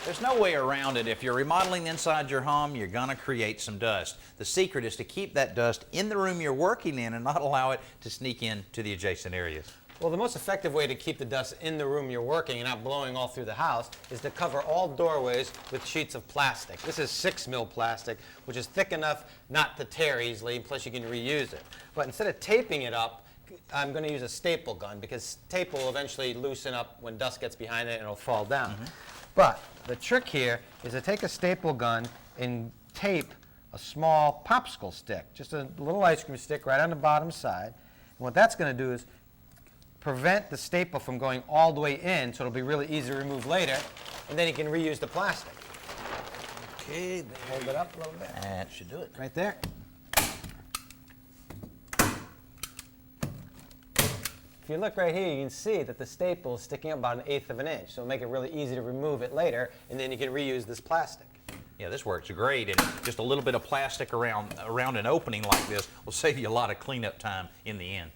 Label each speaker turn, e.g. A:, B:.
A: There's no way around it. If you're remodeling inside your home, you're going to create some dust. The secret is to keep that dust in the room you're working in and not allow it to sneak into the adjacent areas.
B: Well, the most effective way to keep the dust in the room you're working and not blowing all through the house is to cover all doorways with sheets of plastic. This is 6 mil plastic, which is thick enough not to tear easily, plus you can reuse it. But instead of taping it up, I'm going to use a staple gun because tape will eventually loosen up when dust gets behind it and it'll fall down. But the trick here is to take a staple gun and tape a small popsicle stick, just a little ice cream stick right on the bottom side. And what that's going to do is prevent the staple from going all the way in, so it'll be really easy to remove later, and then you can reuse the plastic. Okay, hold it up a little bit.
A: That should do it.
B: Right there. If you look right here, you can see that the staple is sticking up about 1/8 of an inch, so it'll make it really easy to remove it later, and then you can reuse this plastic.
A: Yeah, this works great, and just a little bit of plastic around an opening like this will save you a lot of cleanup time in the end.